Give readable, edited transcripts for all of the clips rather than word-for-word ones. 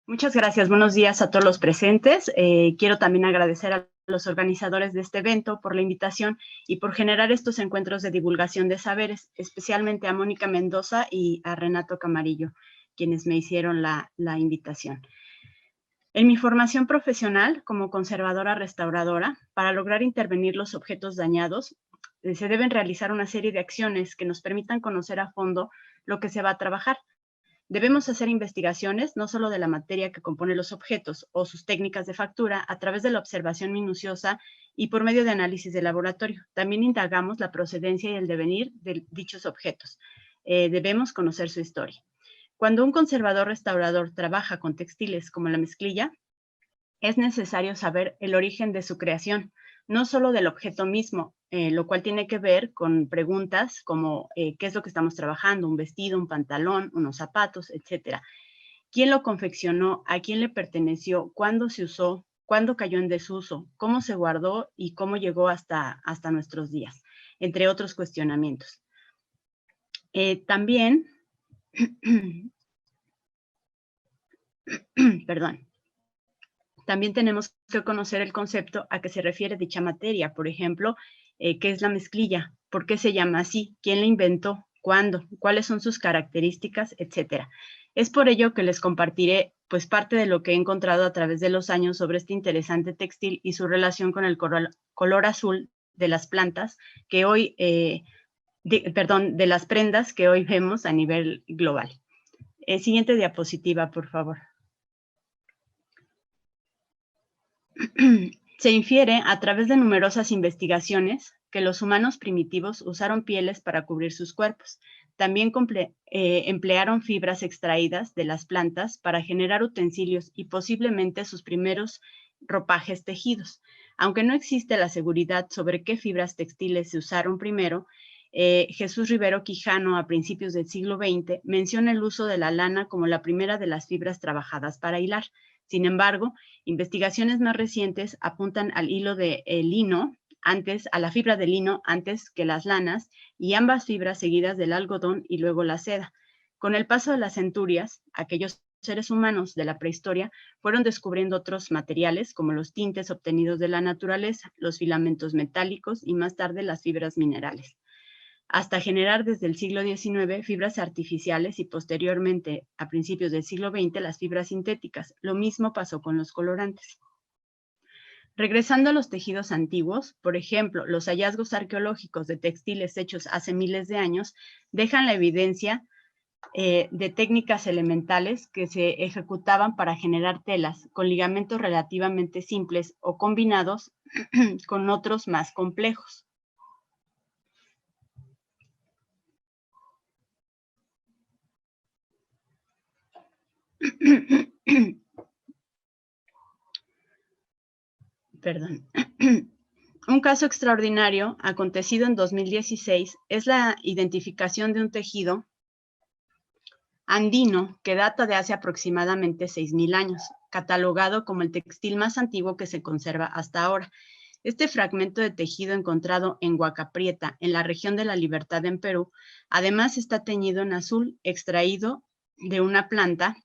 Muchas gracias. Buenos días a todos los presentes. Quiero también agradecer a los organizadores de este evento por la invitación y por generar estos encuentros de divulgación de saberes, especialmente a Mónica Mendoza y a Renato Camarillo, quienes me hicieron la invitación. En mi formación profesional como conservadora restauradora, para lograr intervenir los objetos dañados, se deben realizar una serie de acciones que nos permitan conocer a fondo lo que se va a trabajar. Debemos hacer investigaciones no solo de la materia que compone los objetos o sus técnicas de factura a través de la observación minuciosa y por medio de análisis de laboratorio. También indagamos la procedencia y el devenir de dichos objetos. Debemos conocer su historia. Cuando un conservador restaurador trabaja con textiles como la mezclilla, es necesario saber el origen de su creación, no solo del objeto mismo, lo cual tiene que ver con preguntas como qué es lo que estamos trabajando, un vestido, un pantalón, unos zapatos, etcétera. ¿Quién lo confeccionó? ¿A quién le perteneció? ¿Cuándo se usó? ¿Cuándo cayó en desuso? ¿Cómo se guardó? ¿Y cómo llegó hasta nuestros días? Entre otros cuestionamientos. También, perdón. También tenemos que conocer el concepto a que se refiere dicha materia. Por ejemplo, ¿qué es la mezclilla? ¿Por qué se llama así? ¿Quién la inventó? ¿Cuándo? ¿Cuáles son sus características? Etcétera. Es por ello que les compartiré pues parte de lo que he encontrado a través de los años sobre este interesante textil y su relación con el color azul de las plantas que hoy, de las prendas que hoy vemos a nivel global. Siguiente diapositiva, por favor. Se infiere a través de numerosas investigaciones que los humanos primitivos usaron pieles para cubrir sus cuerpos. También emplearon fibras extraídas de las plantas para generar utensilios y posiblemente sus primeros ropajes tejidos. Aunque no existe la seguridad sobre qué fibras textiles se usaron primero, Jesús Rivero Quijano, a principios del siglo XX, menciona el uso de la lana como la primera de las fibras trabajadas para hilar. Sin embargo, investigaciones más recientes apuntan al hilo de lino, a la fibra de lino antes que las lanas, y ambas fibras seguidas del algodón y luego la seda. Con el paso de las centurias, aquellos seres humanos de la prehistoria fueron descubriendo otros materiales como los tintes obtenidos de la naturaleza, los filamentos metálicos y más tarde las fibras minerales, hasta generar desde el siglo XIX fibras artificiales y posteriormente, a principios del siglo XX, las fibras sintéticas. Lo mismo pasó con los colorantes. Regresando a los tejidos antiguos, por ejemplo, los hallazgos arqueológicos de textiles hechos hace miles de años dejan la evidencia de técnicas elementales que se ejecutaban para generar telas con ligamentos relativamente simples o combinados con otros más complejos. Perdón. Un caso extraordinario acontecido en 2016 es la identificación de un tejido andino que data de hace aproximadamente 6,000 años, catalogado como el textil más antiguo que se conserva hasta ahora. Este fragmento de tejido encontrado en Huaca Prieta, en la región de La Libertad en Perú, además está teñido en azul, extraído de una planta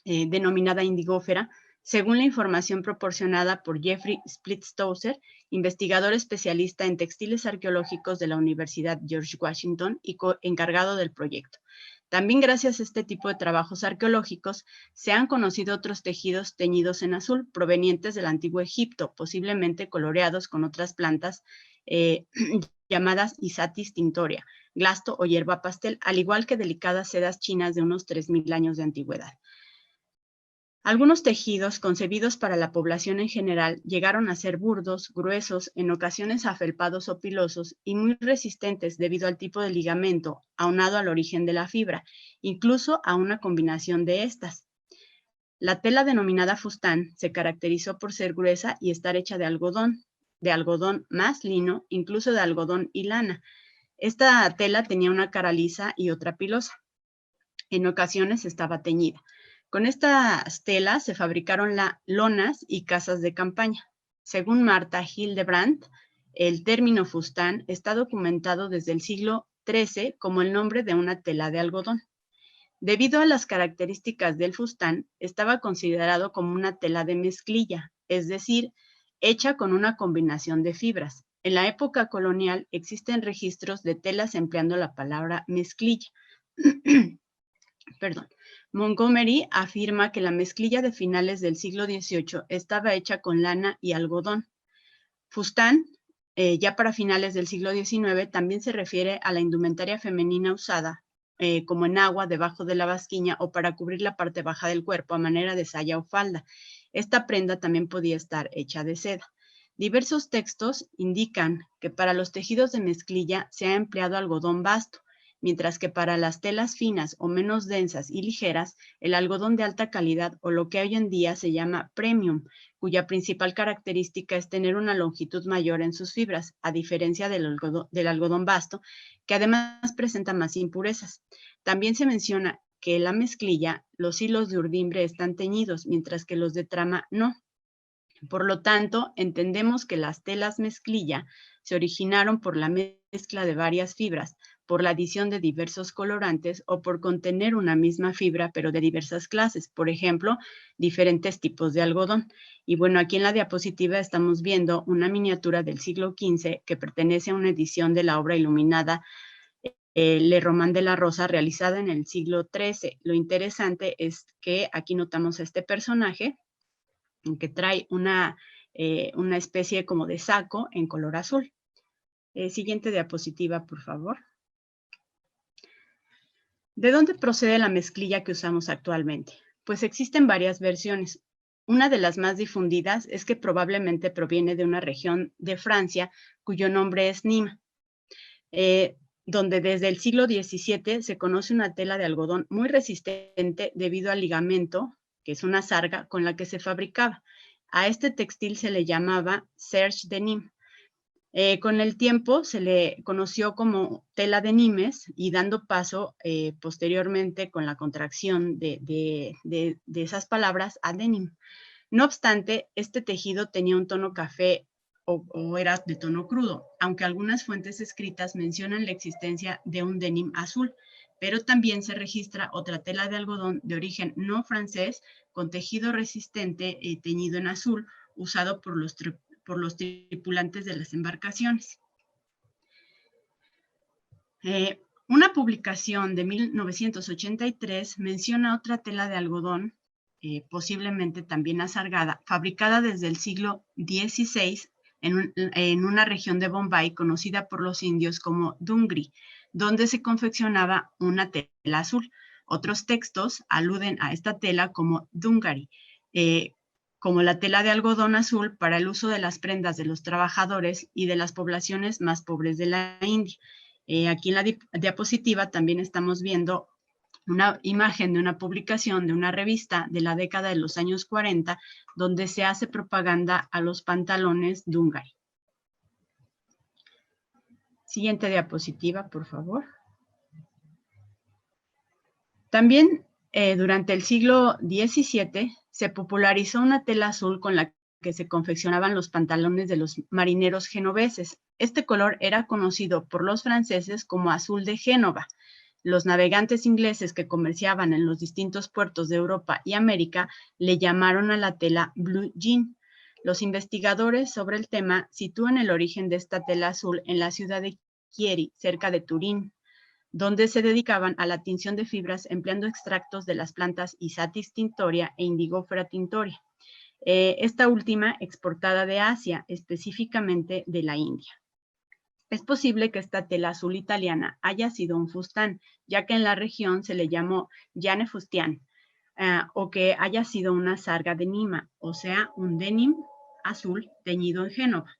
denominada indigófera, según la información proporcionada por Jeffrey Splitstoser, investigador especialista en textiles arqueológicos de la Universidad George Washington y encargado del proyecto. También gracias a este tipo de trabajos arqueológicos se han conocido otros tejidos teñidos en azul provenientes del antiguo Egipto, posiblemente coloreados con otras plantas llamadas Isatis tinctoria, glasto o hierba pastel, al igual que delicadas sedas chinas de unos 3,000 años de antigüedad. Algunos tejidos concebidos para la población en general llegaron a ser burdos, gruesos, en ocasiones afelpados o pilosos y muy resistentes debido al tipo de ligamento, aunado al origen de la fibra, incluso a una combinación de estas. La tela denominada fustán se caracterizó por ser gruesa y estar hecha de algodón más lino, incluso de algodón y lana. Esta tela tenía una cara lisa y otra pilosa. En ocasiones estaba teñida. Con estas telas se fabricaron lonas y casas de campaña. Según Marta Hildebrandt, el término fustán está documentado desde el siglo XIII como el nombre de una tela de algodón. Debido a las características del fustán, estaba considerado como una tela de mezclilla, es decir, hecha con una combinación de fibras. En la época colonial existen registros de telas empleando la palabra mezclilla. Perdón. Montgomery afirma que la mezclilla de finales del siglo XVIII estaba hecha con lana y algodón. Fustán, ya para finales del siglo XIX, también se refiere a la indumentaria femenina usada como en agua debajo de la basquiña o para cubrir la parte baja del cuerpo a manera de saya o falda. Esta prenda también podía estar hecha de seda. Diversos textos indican que para los tejidos de mezclilla se ha empleado algodón basto, mientras que para las telas finas o menos densas y ligeras, el algodón de alta calidad o lo que hoy en día se llama premium, cuya principal característica es tener una longitud mayor en sus fibras, a diferencia del algodón basto, que además presenta más impurezas. También se menciona que en la mezclilla los hilos de urdimbre están teñidos, mientras que los de trama no. Por lo tanto, entendemos que las telas mezclilla se originaron por la mezcla de varias fibras, por la adición de diversos colorantes o por contener una misma fibra, pero de diversas clases, por ejemplo, diferentes tipos de algodón. Y bueno, aquí en la diapositiva estamos viendo una miniatura del siglo XV que pertenece a una edición de la obra iluminada Le Roman de la Rosa, realizada en el siglo XIII. Lo interesante es que aquí notamos a este personaje, que trae una especie como de saco en color azul. Siguiente diapositiva, por favor. ¿De dónde procede la mezclilla que usamos actualmente? Pues existen varias versiones. Una de las más difundidas es que probablemente proviene de una región de Francia cuyo nombre es Nîmes, donde desde el siglo XVII se conoce una tela de algodón muy resistente debido al ligamento, que es una sarga con la que se fabricaba. A este textil se le llamaba serge de Nîmes. Con el tiempo se le conoció como tela de Nimes y dando paso posteriormente con la contracción de esas palabras a denim. No obstante, este tejido tenía un tono café o era de tono crudo, aunque algunas fuentes escritas mencionan la existencia de un denim azul, pero también se registra otra tela de algodón de origen no francés con tejido resistente teñido en azul, usado por los tripulantes de las embarcaciones. Una publicación de 1983 menciona otra tela de algodón, posiblemente también azargada, fabricada desde el siglo XVI en una región de Bombay conocida por los indios como Dungri, donde se confeccionaba una tela azul. Otros textos aluden a esta tela como Dungari, como la tela de algodón azul para el uso de las prendas de los trabajadores y de las poblaciones más pobres de la India. Aquí en la diapositiva también estamos viendo una imagen de una publicación de una revista de la década de los años 40, donde se hace propaganda a los pantalones Dungari. Siguiente diapositiva, por favor. También durante el siglo XVII se popularizó una tela azul con la que se confeccionaban los pantalones de los marineros genoveses. Este color era conocido por los franceses como azul de Génova. Los navegantes ingleses que comerciaban en los distintos puertos de Europa y América le llamaron a la tela blue jean. Los investigadores sobre el tema sitúan el origen de esta tela azul en la ciudad de Chieri, cerca de Turín, donde se dedicaban a la tinción de fibras empleando extractos de las plantas Isatis tinctoria e Indigofera tinctoria. Esta última exportada de Asia, específicamente de la India. Es posible que esta tela azul italiana haya sido un fustán, ya que en la región se le llamó llane fustian, o que haya sido una sarga de Nima, o sea, un denim azul teñido en Génova.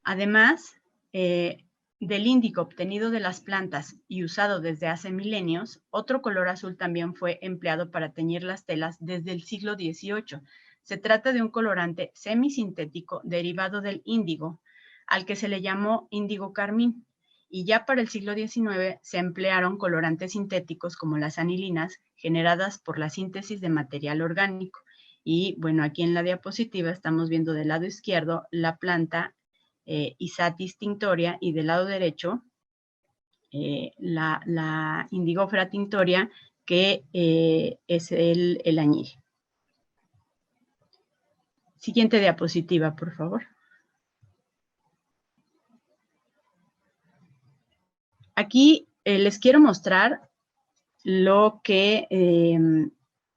Además, del índigo obtenido de las plantas y usado desde hace milenios, otro color azul también fue empleado para teñir las telas desde el siglo XVIII. Se trata de un colorante semisintético derivado del índigo, al que se le llamó índigo carmín, y ya para el siglo XIX se emplearon colorantes sintéticos como las anilinas, generadas por la síntesis de material orgánico. Y bueno, aquí en la diapositiva estamos viendo del lado izquierdo la planta Isatis tinctoria y del lado derecho la Indigofera tinctoria, que es el añil. Siguiente diapositiva, por favor. Aquí les quiero mostrar lo que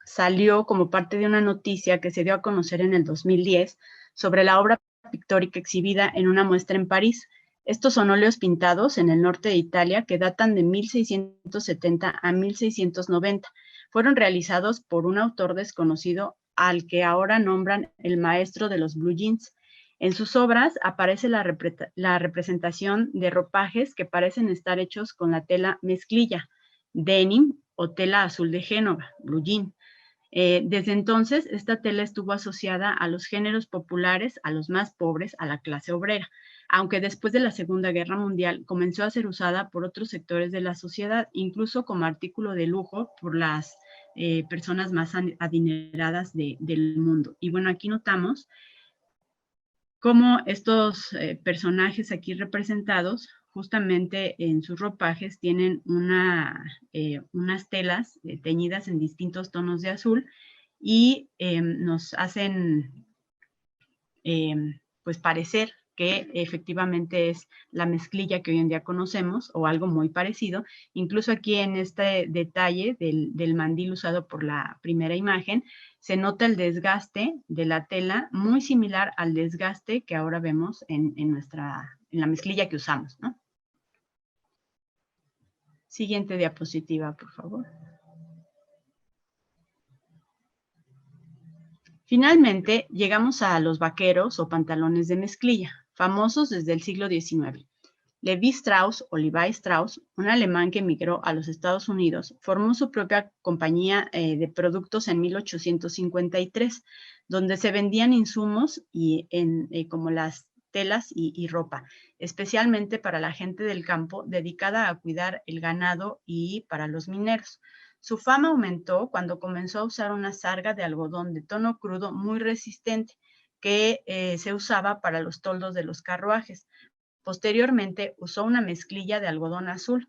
salió como parte de una noticia que se dio a conocer en el 2010 sobre la obra pictórica exhibida en una muestra en París. Estos son óleos pintados en el norte de Italia que datan de 1670 a 1690. Fueron realizados por un autor desconocido al que ahora nombran el maestro de los blue jeans. En sus obras aparece la representación de ropajes que parecen estar hechos con la tela mezclilla, denim o tela azul de Génova, blue jean. Desde entonces, esta tela estuvo asociada a los géneros populares, a los más pobres, a la clase obrera, aunque después de la Segunda Guerra Mundial comenzó a ser usada por otros sectores de la sociedad, incluso como artículo de lujo por las personas más adineradas del mundo. Y bueno, aquí notamos cómo estos personajes aquí representados, justamente en sus ropajes, tienen unas telas teñidas en distintos tonos de azul y nos hacen pues parecer que efectivamente es la mezclilla que hoy en día conocemos o algo muy parecido. Incluso aquí en este detalle del mandil usado por la primera imagen, se nota el desgaste de la tela muy similar al desgaste que ahora vemos en la mezclilla que usamos, ¿no? Siguiente diapositiva, por favor. Finalmente, llegamos a los vaqueros o pantalones de mezclilla, famosos desde el siglo XIX. Levi Strauss o Levi Strauss, un alemán que emigró a los Estados Unidos, formó su propia compañía de productos en 1853, donde se vendían insumos como las telas y ropa, especialmente para la gente del campo dedicada a cuidar el ganado y para los mineros. Su fama aumentó cuando comenzó a usar una sarga de algodón de tono crudo muy resistente que se usaba para los toldos de los carruajes. Posteriormente usó una mezclilla de algodón azul.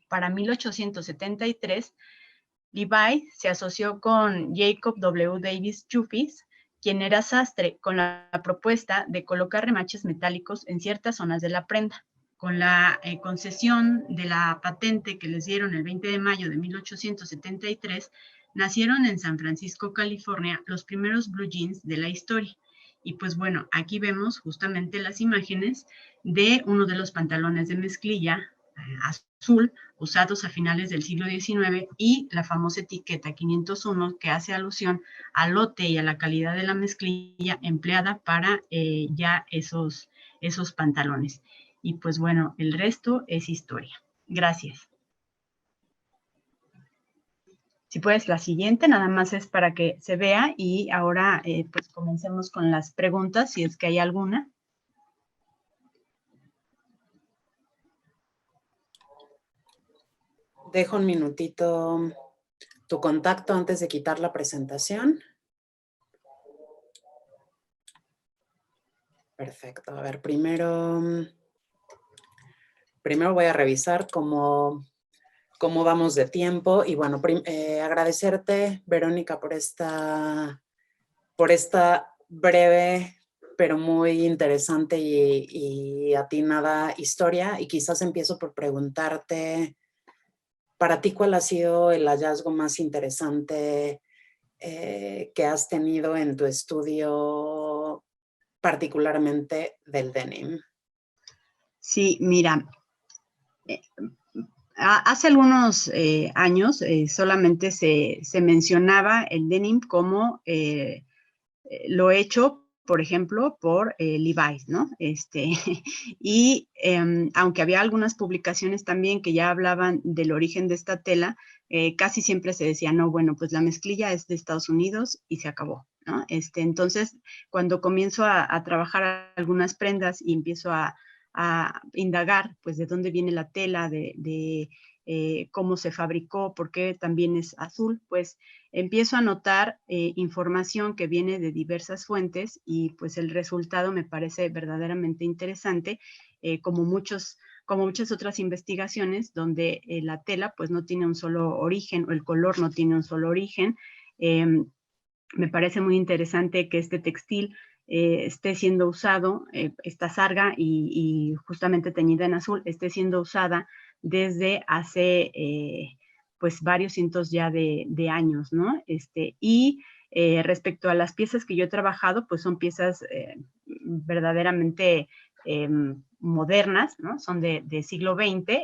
Para 1873, Levi se asoció con Jacob W. Davis Juffies, quien era sastre, con la propuesta de colocar remaches metálicos en ciertas zonas de la prenda. Con la concesión de la patente que les dieron el 20 de mayo de 1873, nacieron en San Francisco, California, los primeros blue jeans de la historia. Y pues bueno, aquí vemos justamente las imágenes de uno de los pantalones de mezclilla azul usados a finales del siglo XIX y la famosa etiqueta 501 que hace alusión al lote y a la calidad de la mezclilla empleada para ya esos pantalones. Y pues bueno, el resto es historia. Gracias. Si puedes, la siguiente, nada más es para que se vea y ahora pues comencemos con las preguntas, si es que hay alguna. Dejo un minutito tu contacto antes de quitar la presentación. Perfecto. A ver, primero voy a revisar cómo vamos de tiempo. Y bueno, agradecerte, Verónica, por esta breve pero muy interesante y atinada historia. Y quizás empiezo por preguntarte, para ti, ¿cuál ha sido el hallazgo más interesante que has tenido en tu estudio, particularmente del denim? Sí, mira, hace algunos años solamente se mencionaba el denim como lo hecho, por ejemplo, por Levi's, ¿no? Y aunque había algunas publicaciones también que ya hablaban del origen de esta tela, casi siempre se decía, no, bueno, pues la mezclilla es de Estados Unidos y se acabó, ¿no? Entonces, cuando comienzo a trabajar algunas prendas y empiezo a indagar, pues, de dónde viene la tela, de cómo se fabricó, por qué también es azul, pues empiezo a notar información que viene de diversas fuentes y pues el resultado me parece verdaderamente interesante, como muchos como muchas otras investigaciones donde la tela pues no tiene un solo origen o el color no tiene un solo origen. Me parece muy interesante que este textil esté siendo usado, esta sarga y justamente teñida en azul, esté siendo usada desde hace pues varios cientos ya de años, ¿no? Y respecto a las piezas que yo he trabajado, pues son piezas verdaderamente modernas, ¿no? Son de siglo XX.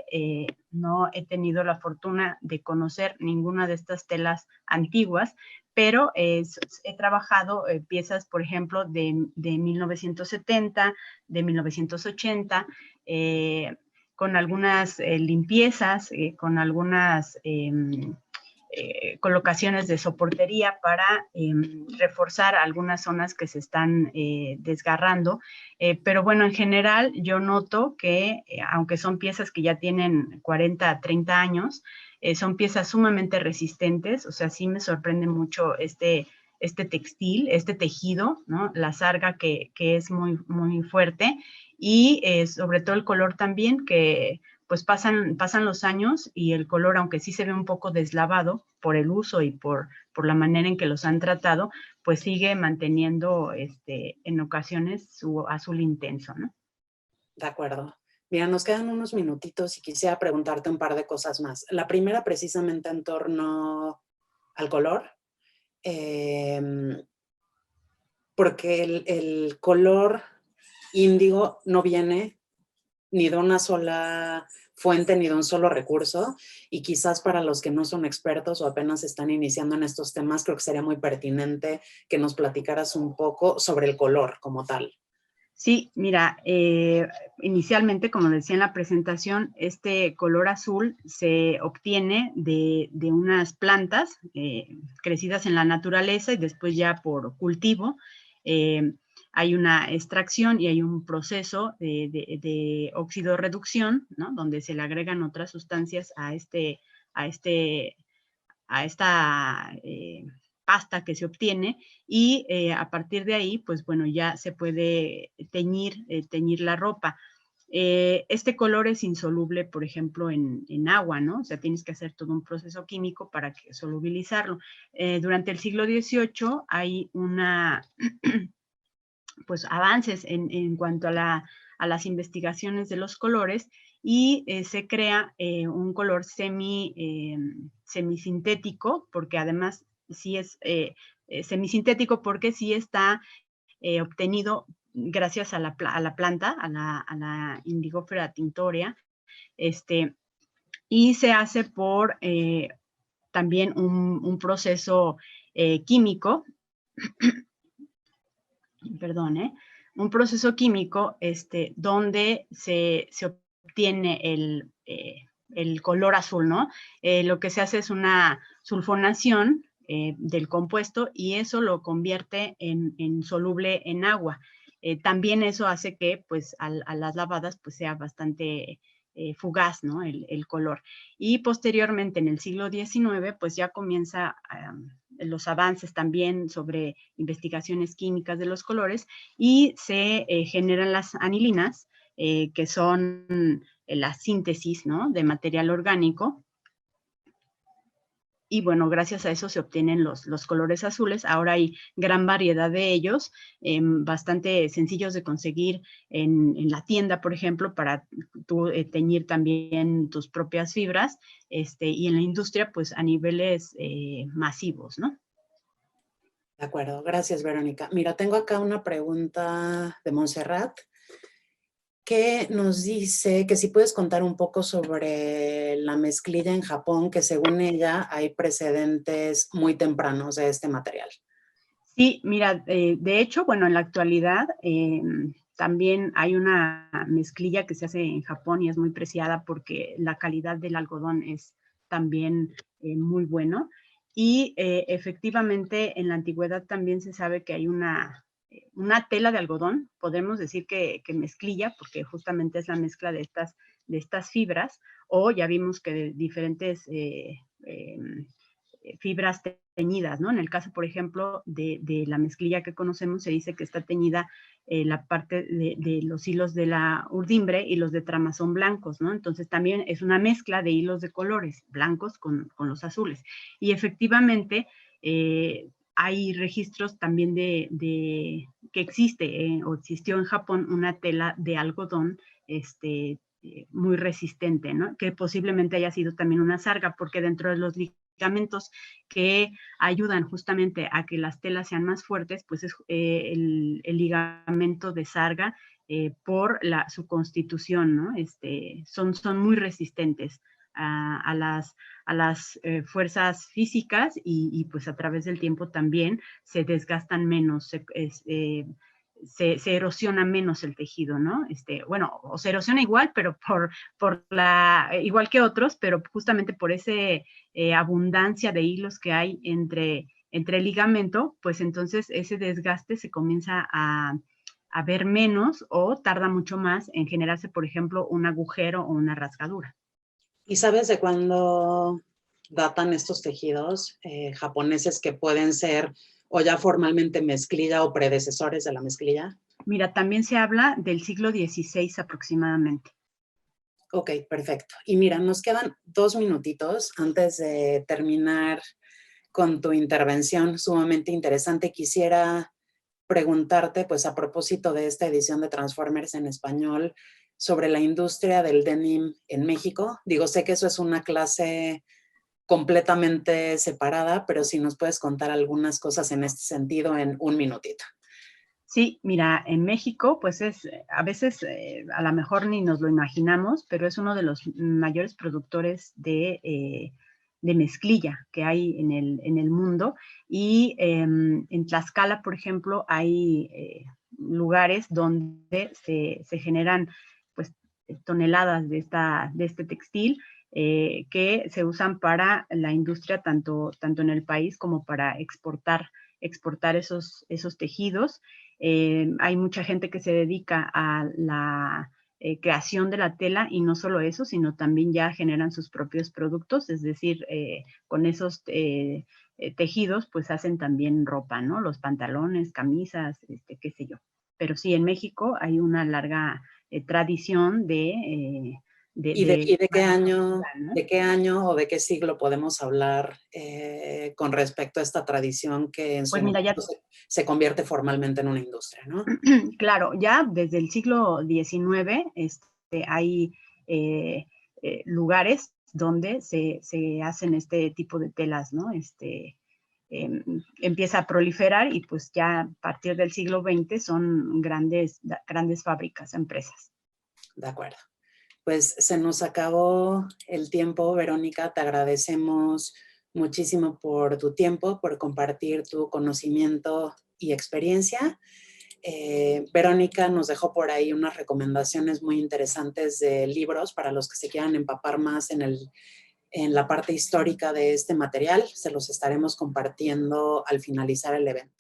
No he tenido la fortuna de conocer ninguna de estas telas antiguas, pero he trabajado piezas, por ejemplo, de 1970, de 1980, con algunas limpiezas, con algunas colocaciones de soportería para reforzar algunas zonas que se están desgarrando. Pero bueno, en general yo noto que, aunque son piezas que ya tienen 40, 30 años, son piezas sumamente resistentes. O sea, sí me sorprende mucho este textil, este tejido, ¿no? La sarga que es muy, muy fuerte, y sobre todo el color también, que pues pasan los años y el color, aunque sí se ve un poco deslavado por el uso y por la manera en que los han tratado, pues sigue manteniendo en ocasiones su azul intenso, ¿no? De acuerdo. Mira, nos quedan unos minutitos y quisiera preguntarte un par de cosas más. La primera, precisamente en torno al color, porque el color índigo no viene ni de una sola fuente ni de un solo recurso, y quizás para los que no son expertos o apenas están iniciando en estos temas, creo que sería muy pertinente que nos platicaras un poco sobre el color como tal. Sí, mira, inicialmente, como decía en la presentación, este color azul se obtiene de unas plantas crecidas en la naturaleza y después ya por cultivo. Hay una extracción y hay un proceso de oxidorreducción, ¿no? Donde se le agregan otras sustancias a esta pasta que se obtiene, y a partir de ahí, pues bueno, ya se puede teñir la ropa. Este color es insoluble, por ejemplo, en agua, ¿no? O sea, tienes que hacer todo un proceso químico para solubilizarlo. Durante el siglo XVIII hay pues avances en cuanto a las investigaciones de los colores, y se crea un color semisintético, porque además sí es semisintético porque sí está obtenido gracias a la planta, a la Indigofera tinctoria, y se hace por también un proceso químico, perdón, un proceso químico donde se obtiene el color azul, ¿no? Lo que se hace es una sulfonación del compuesto, y eso lo convierte en soluble en agua. También eso hace que, pues, a las lavadas, pues, sea bastante fugaz, ¿no? El color. Y posteriormente, en el siglo XIX, pues ya comienza los avances también sobre investigaciones químicas de los colores, y se generan las anilinas, que son la síntesis, ¿no? De material orgánico. Y bueno, gracias a eso se obtienen los colores azules. Ahora hay gran variedad de ellos, bastante sencillos de conseguir en la tienda, por ejemplo, para tú teñir también tus propias fibras, y en la industria, pues a niveles masivos, ¿no? De acuerdo, gracias, Verónica. Mira, tengo acá una pregunta de Montserrat, que nos dice que si puedes contar un poco sobre la mezclilla en Japón, que según ella hay precedentes muy tempranos de este material. Sí, mira, de hecho, bueno, en la actualidad también hay una mezclilla que se hace en Japón y es muy preciada porque la calidad del algodón es también muy bueno. Y efectivamente en la antigüedad también se sabe que hay una tela de algodón, podemos decir que mezclilla, porque justamente es la mezcla de estas fibras, o ya vimos que de diferentes fibras teñidas, ¿no? En el caso, por ejemplo, de la mezclilla que conocemos, se dice que está teñida la parte de los hilos de la urdimbre y los de trama son blancos, ¿no? Entonces también es una mezcla de hilos de colores blancos con los azules. Y efectivamente hay registros también que existe o existió en Japón una tela de algodón muy resistente, ¿no? Que posiblemente haya sido también una sarga, porque dentro de los ligamentos que ayudan justamente a que las telas sean más fuertes, pues es el ligamento de sarga por su constitución, ¿no? Son muy resistentes a las fuerzas físicas y pues a través del tiempo también se desgastan menos, se erosiona menos el tejido, ¿no? Bueno, o se erosiona igual, pero igual que otros, pero justamente por ese abundancia de hilos que hay entre el ligamento, pues entonces ese desgaste se comienza a ver menos o tarda mucho más en generarse, por ejemplo, un agujero o una rasgadura. ¿Y sabes de cuándo datan estos tejidos japoneses que pueden ser o ya formalmente mezclilla o predecesores de la mezclilla? Mira, también se habla del siglo XVI aproximadamente. Ok, perfecto. Y mira, nos quedan 2 minutitos antes de terminar con tu intervención sumamente interesante. Quisiera preguntarte, pues a propósito de esta edición de Transformers en español, sobre la industria del denim en México. Digo, sé que eso es una clase completamente separada, pero si nos puedes contar algunas cosas en este sentido en 1 minutito. Sí, mira, en México, pues a veces a lo mejor ni nos lo imaginamos, pero es uno de los mayores productores de mezclilla que hay en el mundo. Y en Tlaxcala, por ejemplo, hay lugares donde se generan pues toneladas de este textil que se usan para la industria tanto en el país como para exportar esos tejidos. Hay mucha gente que se dedica a la creación de la tela y no solo eso, sino también ya generan sus propios productos, es decir, con esos tejidos pues hacen también ropa, ¿no? Los pantalones, camisas, qué sé yo. Pero sí, en México hay una larga tradición ¿Y de qué año, ¿no? de qué año o de qué siglo podemos hablar con respecto a esta tradición que en su Pues mira, ya momento se convierte formalmente en una industria, ¿no? claro, ya desde el siglo XIX hay lugares donde se hacen este tipo de telas, ¿no? Empieza a proliferar y pues ya a partir del siglo XX son grandes fábricas, empresas. De acuerdo. Pues se nos acabó el tiempo, Verónica. Te agradecemos muchísimo por tu tiempo, por compartir tu conocimiento y experiencia. Verónica nos dejó por ahí unas recomendaciones muy interesantes de libros para los que se quieran empapar más en la parte histórica de este material. Se los estaremos compartiendo al finalizar el evento.